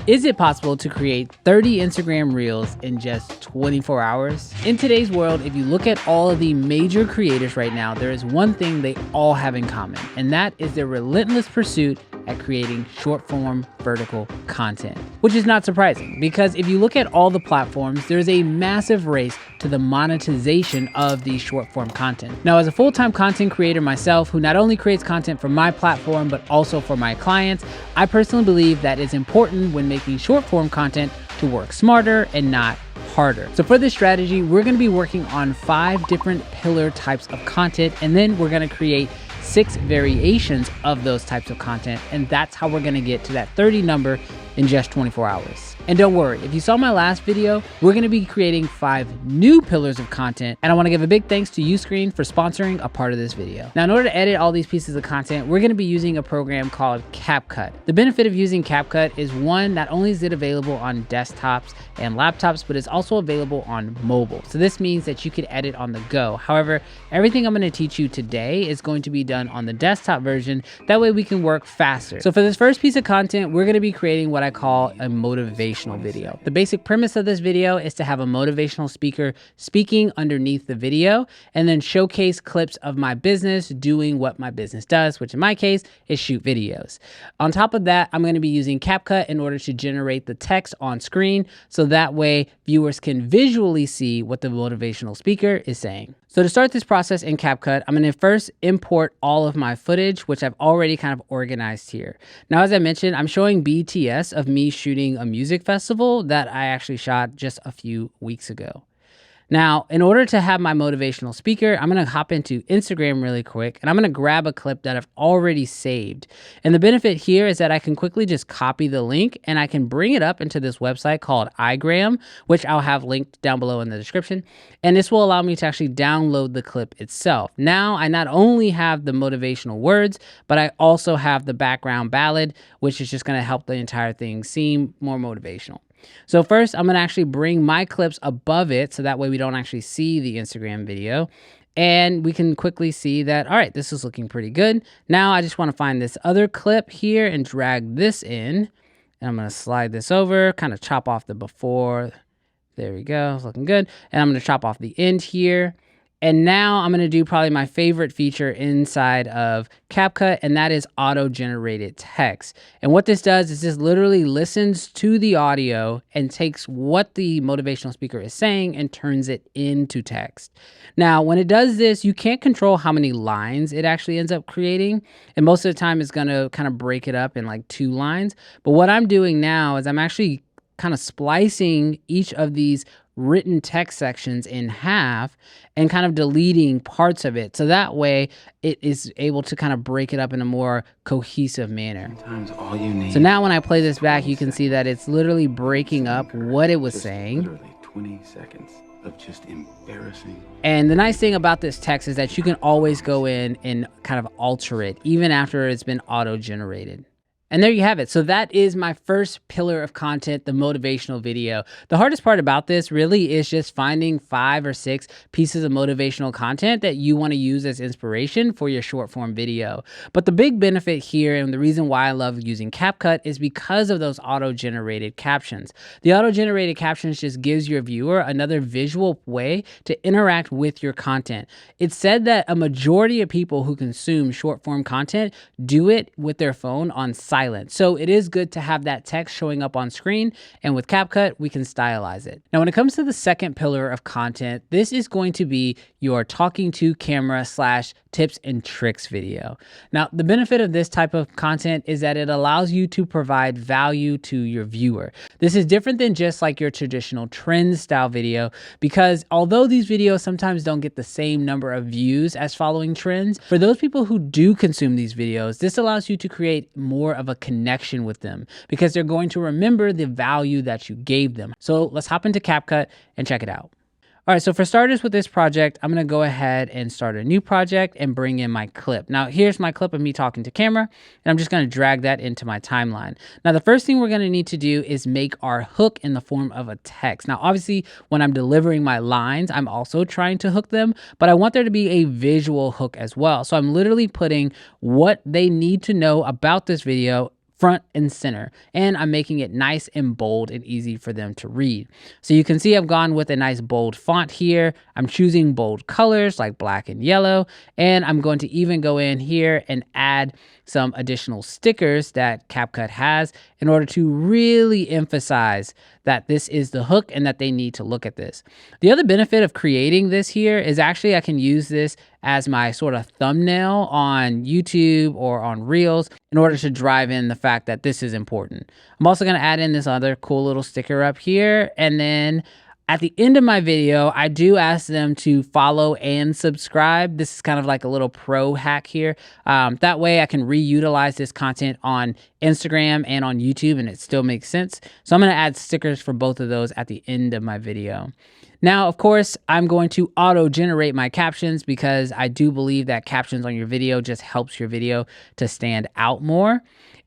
Is it possible to create 30 Instagram Reels in just 24 hours? In today's world, if you look at all of the major creators right now, there is one thing they all have in common, and that is their relentless pursuit at creating short-form vertical content, which is not surprising because if you look at all the platforms, there's a massive race to the monetization of the short-form content. Now, as a full-time content creator myself, who not only creates content for my platform, but also for my clients, I personally believe that it's important when making short-form content to work smarter and not harder. So for this strategy, we're gonna be working on 5 different pillar types of content, and then we're gonna create 6 variations of those types of content, and that's how we're gonna get to that 30 number in just 24 hours. And don't worry, if you saw my last video, we're gonna be creating 5 new pillars of content, and I wanna give a big thanks to Uscreen for sponsoring a part of this video. Now, in order to edit all these pieces of content, we're gonna be using a program called CapCut. The benefit of using CapCut is one, not only is it available on desktops and laptops, but it's also available on mobile. So this means that you can edit on the go. However, everything I'm gonna teach you today is going to be done on the desktop version. That way we can work faster. So for this first piece of content, we're gonna be creating what I call a motivational video. The basic premise of this video is to have a motivational speaker speaking underneath the video and then showcase clips of my business doing what my business does, which in my case is shoot videos. On top of that, I'm going to be using CapCut in order to generate the text on screen so that way viewers can visually see what the motivational speaker is saying. So to start this process in CapCut, I'm going to first import all of my footage, which I've already kind of organized here. Now, as I mentioned, I'm showing BTS of me shooting a music festival that I actually shot just a few weeks ago. Now, in order to have my motivational speaker, I'm going to hop into Instagram really quick and I'm going to grab a clip that I've already saved. And the benefit here is that I can quickly just copy the link and I can bring it up into this website called iGram, which I'll have linked down below in the description. And this will allow me to actually download the clip itself. Now, I not only have the motivational words, but I also have the background ballad, which is just going to help the entire thing seem more motivational. So first, I'm going to actually bring my clips above it so that way we don't actually see the Instagram video. And we can quickly see that, all right, this is looking pretty good. Now I just want to find this other clip here and drag this in. And I'm going to slide this over, kind of chop off the before. There we go, it's looking good. And I'm going to chop off the end here. And now I'm going to do probably my favorite feature inside of CapCut, and that is auto-generated text. And what this does is this literally listens to the audio and takes what the motivational speaker is saying and turns it into text. Now, when it does this, you can't control how many lines it actually ends up creating. And most of the time it's going to kind of break it up in like 2 lines. But what I'm doing now is I'm actually kind of splicing each of these written text sections in half and kind of deleting parts of it. So that way it is able to kind of break it up in a more cohesive manner. Sometimes all you need. So now when I play this back, you can see that it's literally breaking up what it was saying. Literally 20 seconds of just embarrassing. And the nice thing about this text is that you can always go in and kind of alter it even after it's been auto-generated. And there you have it. So that is my first pillar of content, the motivational video. The hardest part about this really is just finding 5 or 6 pieces of motivational content that you want to use as inspiration for your short form video. But the big benefit here and the reason why I love using CapCut is because of those auto-generated captions. The auto-generated captions just gives your viewer another visual way to interact with your content. It's said that a majority of people who consume short form content do it with their phone on silent. So it is good to have that text showing up on screen, and with CapCut, we can stylize it. Now, when it comes to the second pillar of content, this is going to be your talking to camera / tips and tricks video. Now, the benefit of this type of content is that it allows you to provide value to your viewer. This is different than just like your traditional trend style video, because although these videos sometimes don't get the same number of views as following trends, for those people who do consume these videos, this allows you to create more of a connection with them because they're going to remember the value that you gave them. So let's hop into CapCut and check it out. All right, so for starters with this project, I'm gonna go ahead and start a new project and bring in my clip. Now, here's my clip of me talking to camera, and I'm just gonna drag that into my timeline. Now, the first thing we're gonna need to do is make our hook in the form of a text. Now, obviously, when I'm delivering my lines, I'm also trying to hook them, but I want there to be a visual hook as well. So I'm literally putting what they need to know about this video front and center, and I'm making it nice and bold and easy for them to read. So you can see I've gone with a nice bold font here. I'm choosing bold colors like black and yellow, and I'm going to even go in here and add some additional stickers that CapCut has in order to really emphasize that this is the hook and that they need to look at this. The other benefit of creating this here is actually I can use this as my sort of thumbnail on YouTube or on Reels in order to drive in the fact that this is important. I'm also going to add in this other cool little sticker up here, and then at the end of my video, I do ask them to follow and subscribe. This is kind of like a little pro hack here. That way I can reutilize this content on Instagram and on YouTube and it still makes sense. So I'm going to add stickers for both of those at the end of my video. Now, of course, I'm going to auto-generate my captions because I do believe that captions on your video just helps your video to stand out more.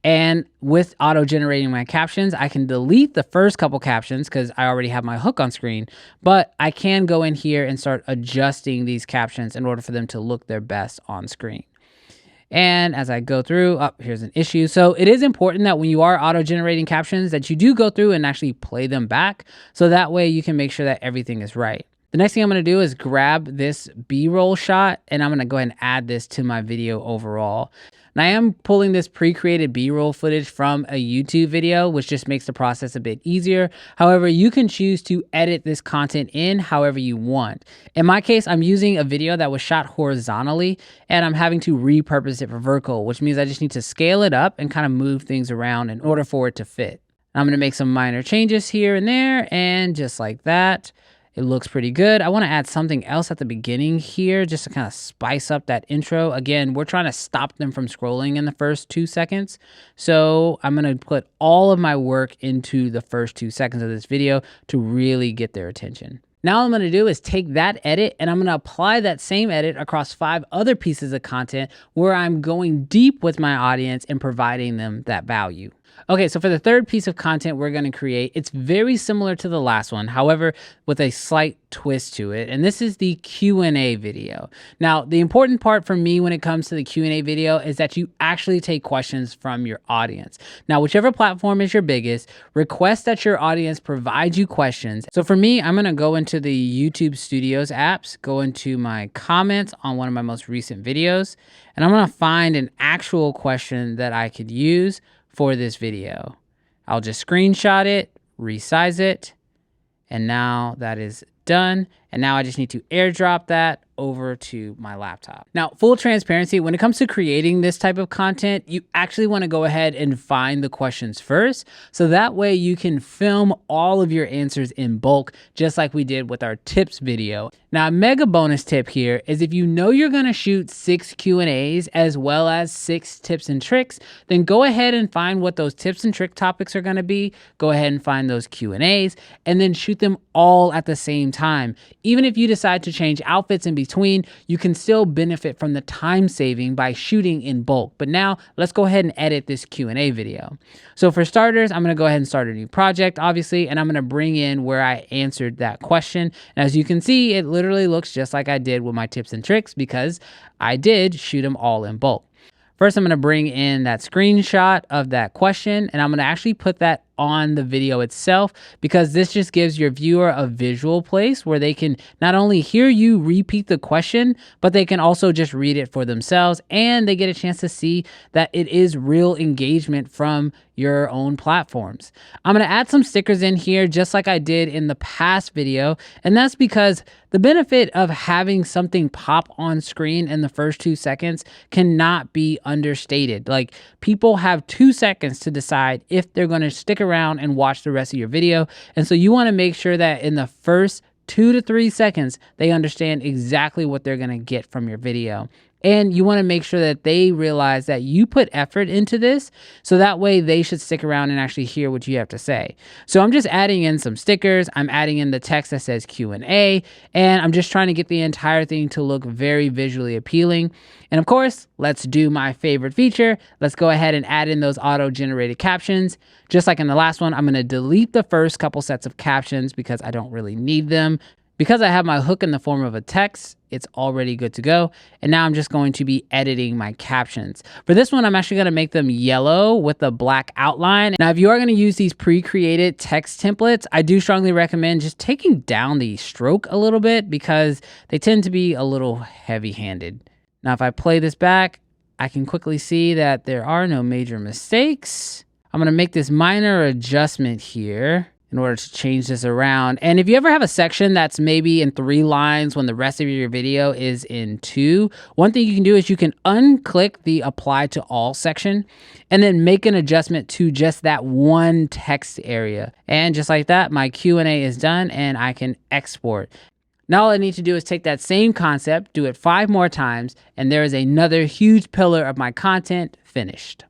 And with auto-generating my captions, I can delete the first couple captions because I already have my hook on screen, but I can go in here and start adjusting these captions in order for them to look their best on screen. And as I go through, here's an issue. So it is important that when you are auto-generating captions that you do go through and actually play them back. So that way you can make sure that everything is right. The next thing I'm going to do is grab this B-roll shot and I'm going to go ahead and add this to my video overall. And I am pulling this pre-created B-roll footage from a YouTube video, which just makes the process a bit easier. However, you can choose to edit this content in however you want. In my case, I'm using a video that was shot horizontally and I'm having to repurpose it for vertical, which means I just need to scale it up and kind of move things around in order for it to fit. I'm going to make some minor changes here and there, and just like that. It looks pretty good. I want to add something else at the beginning here just to kind of spice up that intro. Again, we're trying to stop them from scrolling in the first 2 seconds. So I'm going to put all of my work into the first 2 seconds of this video to really get their attention. Now what I'm going to do is take that edit and I'm going to apply that same edit across 5 other pieces of content where I'm going deep with my audience and providing them that value. Okay, so for the third piece of content we're going to create, it's very similar to the last one, however, with a slight twist to it, and this is the Q&A video. Now, the important part for me when it comes to the Q&A video is that you actually take questions from your audience. Now, whichever platform is your biggest, request that your audience provide you questions. So for me, I'm going to go into the YouTube Studios apps, go into my comments on one of my most recent videos, and I'm going to find an actual question that I could use for this video. I'll just screenshot it, resize it, and now that is done. And now I just need to airdrop that over to my laptop. Now, full transparency, when it comes to creating this type of content, you actually want to go ahead and find the questions first. So that way you can film all of your answers in bulk, just like we did with our tips video. Now, a mega bonus tip here is if you know you're going to shoot 6 Q&As as well as 6 tips and tricks, then go ahead and find what those tips and trick topics are going to be. Go ahead and find those Q&As and then shoot them all at the same time. Even if you decide to change outfits in between, you can still benefit from the time saving by shooting in bulk. But now let's go ahead and edit this Q&A video. So for starters, I'm going to go ahead and start a new project, obviously, and I'm going to bring in where I answered that question. And as you can see, it literally looks just like I did with my tips and tricks because I did shoot them all in bulk. First, I'm going to bring in that screenshot of that question, and I'm going to actually put that on the video itself because this just gives your viewer a visual place where they can not only hear you repeat the question, but they can also just read it for themselves and they get a chance to see that it is real engagement from your own platforms. I'm going to add some stickers in here just like I did in the past video, and that's because the benefit of having something pop on screen in the first 2 seconds cannot be understated. Like, people have 2 seconds to decide if they're going to stick around and watch the rest of your video. And so you want to make sure that in the first 2 to 3 seconds, they understand exactly what they're going to get from your video. And you want to make sure that they realize that you put effort into this, so that way they should stick around and actually hear what you have to say. So I'm just adding in some stickers. I'm adding in the text that says Q&A, and I'm just trying to get the entire thing to look very visually appealing. And of course, let's do my favorite feature. Let's go ahead and add in those auto-generated captions. Just like in the last one, I'm going to delete the first couple sets of captions because I don't really need them. Because I have my hook in the form of a text, it's already good to go. And now I'm just going to be editing my captions. For this one, I'm actually going to make them yellow with a black outline. Now, if you are going to use these pre-created text templates, I do strongly recommend just taking down the stroke a little bit because they tend to be a little heavy-handed. Now, if I play this back, I can quickly see that there are no major mistakes. I'm going to make this minor adjustment here in order to change this around. And if you ever have a section that's maybe in 3 lines when the rest of your video is in 2, one thing you can do is you can unclick the apply to all section and then make an adjustment to just that one text area. And just like that, my Q&A is done and I can export. Now all I need to do is take that same concept, do it 5 more times, and there is another huge pillar of my content finished.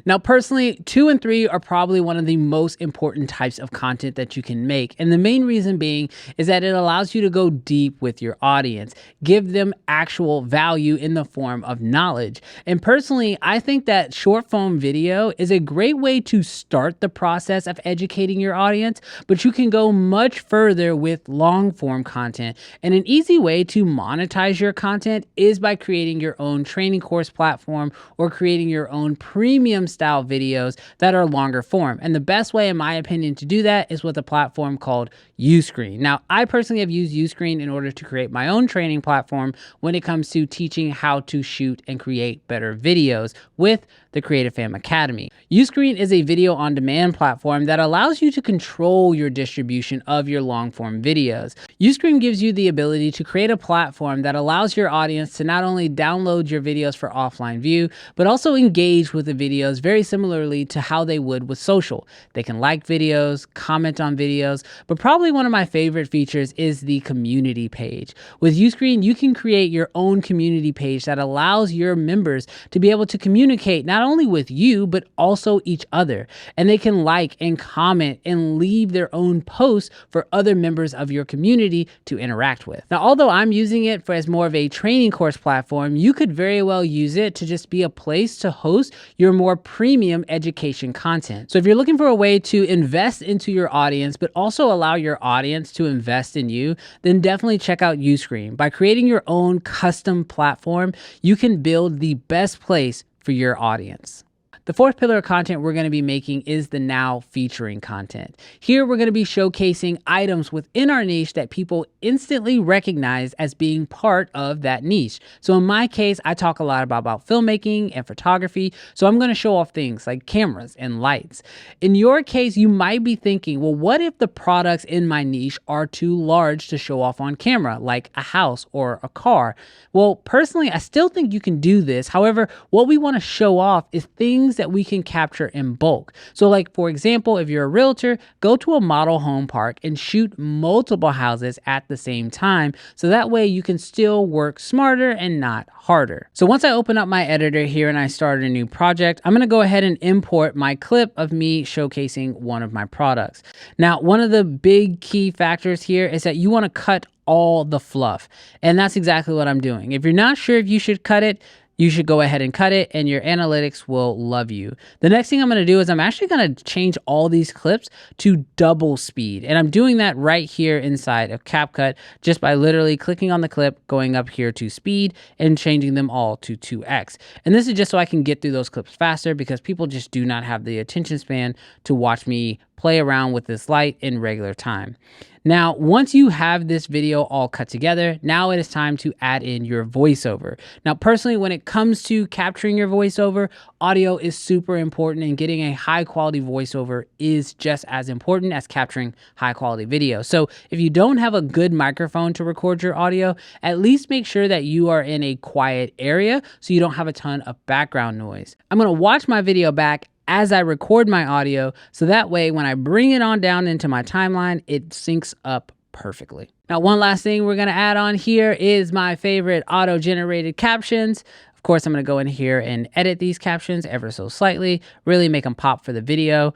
Now, personally, 2 and 3 are probably one of the most important types of content that you can make. And the main reason being is that it allows you to go deep with your audience, give them actual value in the form of knowledge. And personally, I think that short form video is a great way to start the process of educating your audience, but you can go much further with long form content. And an easy way to monetize your content is by creating your own training course platform or creating your own premium style videos that are longer form. And the best way, in my opinion, to do that is with a platform called Uscreen. Now, I personally have used Uscreen in order to create my own training platform when it comes to teaching how to shoot and create better videos with the Creative Fam Academy. Uscreen is a video on demand platform that allows you to control your distribution of your long form videos. Uscreen gives you the ability to create a platform that allows your audience to not only download your videos for offline view, but also engage with the videos very similarly to how they would with social. They can like videos, comment on videos, but probably one of my favorite features is the community page. With Uscreen, you can create your own community page that allows your members to be able to communicate not only with you, but also each other. And they can like and comment and leave their own posts for other members of your community to interact with. Now, although I'm using it as more of a training course platform, you could very well use it to just be a place to host your more premium education content. So if you're looking for a way to invest into your audience, but also allow your audience to invest in you, then definitely check out Uscreen. By creating your own custom platform, you can build the best place for your audience. The fourth pillar of content we're going to be making is the now featuring content. Here we're going to be showcasing items within our niche that people instantly recognize as being part of that niche. So in my case, I talk a lot about filmmaking and photography. So I'm going to show off things like cameras and lights. In your case, you might be thinking, well, what if the products in my niche are too large to show off on camera, like a house or a car? Well, personally, I still think you can do this. However, what we want to show off is things that we can capture in bulk. So like, for example, if you're a realtor, go to a model home park and shoot multiple houses at the same time. So that way you can still work smarter and not harder. So once I open up my editor here and I start a new project, I'm going to go ahead and import my clip of me showcasing one of my products. Now, one of the big key factors here is that you want to cut all the fluff. And that's exactly what I'm doing. If you're not sure if you should cut it, you should go ahead and cut it and your analytics will love you. The next thing I'm going to do is I'm actually going to change all these clips to double speed. And I'm doing that right here inside of CapCut just by literally clicking on the clip, going up here to speed and changing them all to 2x. And this is just so I can get through those clips faster because people just do not have the attention span to watch me play around with this light in regular time. Now, once you have this video all cut together, now it is time to add in your voiceover. Now, personally, when it comes to capturing your voiceover, audio is super important, and getting a high quality voiceover is just as important as capturing high quality video. So if you don't have a good microphone to record your audio, at least make sure that you are in a quiet area so you don't have a ton of background noise. I'm going to watch my video back as I record my audio, so that way when I bring it on down into my timeline, it syncs up perfectly. Now, one last thing we're gonna add on here is my favorite auto-generated captions. Of course, I'm gonna go in here and edit these captions ever so slightly, really make them pop for the video.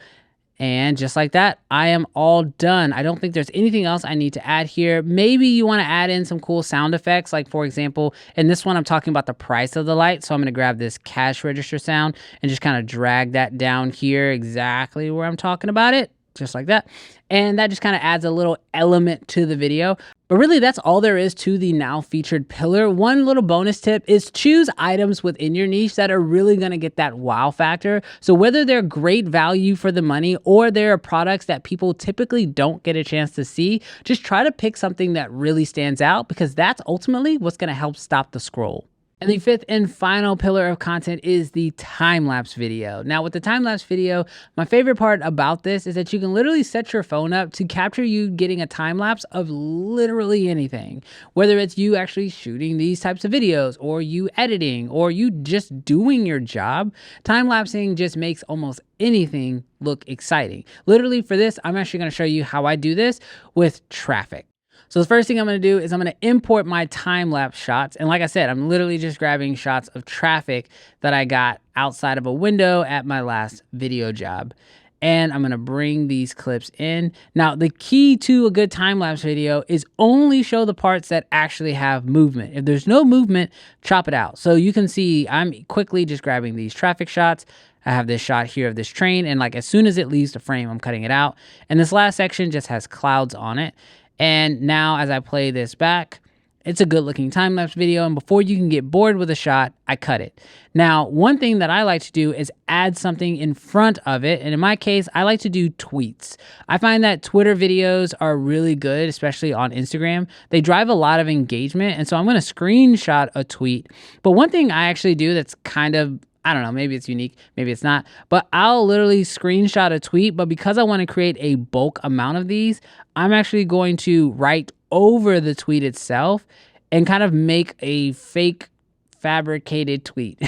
And just like that, I am all done. I don't think there's anything else I need to add here. Maybe you want to add in some cool sound effects. Like, for example, in this one, I'm talking about the price of the light. So I'm going to grab this cash register sound and just kind of drag that down here exactly where I'm talking about it. just like that. And that just kind of adds a little element to the video. But really, that's all there is to the now featured pillar. One little bonus tip is choose items within your niche that are really going to get that wow factor. So whether they're great value for the money or they're products that people typically don't get a chance to see, just try to pick something that really stands out, because that's ultimately what's going to help stop the scroll. And the fifth and final pillar of content is the time-lapse video. Now with the time-lapse video, my favorite part about this is that you can literally set your phone up to capture you getting a time-lapse of literally anything. Whether it's you actually shooting these types of videos, or you editing, or you just doing your job, time-lapsing just makes almost anything look exciting. Literally for this, I'm actually gonna show you how I do this with traffic. So the first thing I'm going to do is I'm going to import my time-lapse shots. And like I said, I'm literally just grabbing shots of traffic that I got outside of a window at my last video job. And I'm going to bring these clips in. Now, the key to a good time-lapse video is only show the parts that actually have movement. If there's no movement, chop it out. So you can see I'm quickly just grabbing these traffic shots. I have this shot here of this train, and like as soon as it leaves the frame, I'm cutting it out. And this last section just has clouds on it. And now as I play this back, it's a good looking time-lapse video, and before you can get bored with a shot, I cut it. Now, one thing that I like to do is add something in front of it, and in my case, I like to do tweets. I find that Twitter videos are really good, especially on Instagram. They drive a lot of engagement, and so I'm going to screenshot a tweet. But one thing I actually do that's kind of, I don't know, maybe it's unique, maybe it's not, but I'll literally screenshot a tweet, but because I want to create a bulk amount of these, I'm actually going to write over the tweet itself and kind of make a fake fabricated tweet.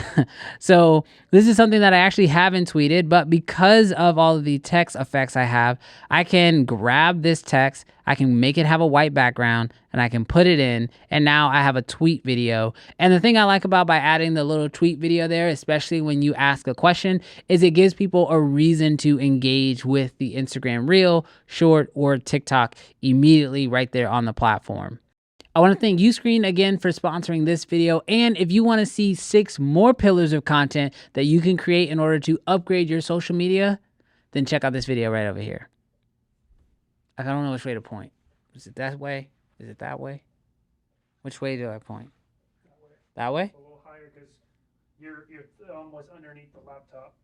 So this is something that I actually haven't tweeted, but because of all of the text effects I have, I can grab this text, I can make it have a white background, and I can put it in, and now I have a tweet video. And the thing I like about by adding the little tweet video there, especially when you ask a question, is it gives people a reason to engage with the Instagram Reel, Short, or TikTok immediately right there on the platform. I want to thank Uscreen again for sponsoring this video. And if you want to see 6 more pillars of content that you can create in order to upgrade your social media, then check out this video right over here. I don't know which way to point. Is it that way? Is it that way? Which way do I point? That way? A little higher because your thumb was underneath the laptop.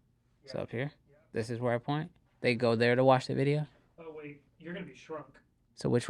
Yeah. So up here? Yeah. This is where I point? They go there to watch the video? Oh, wait. You're going to be shrunk. So which way?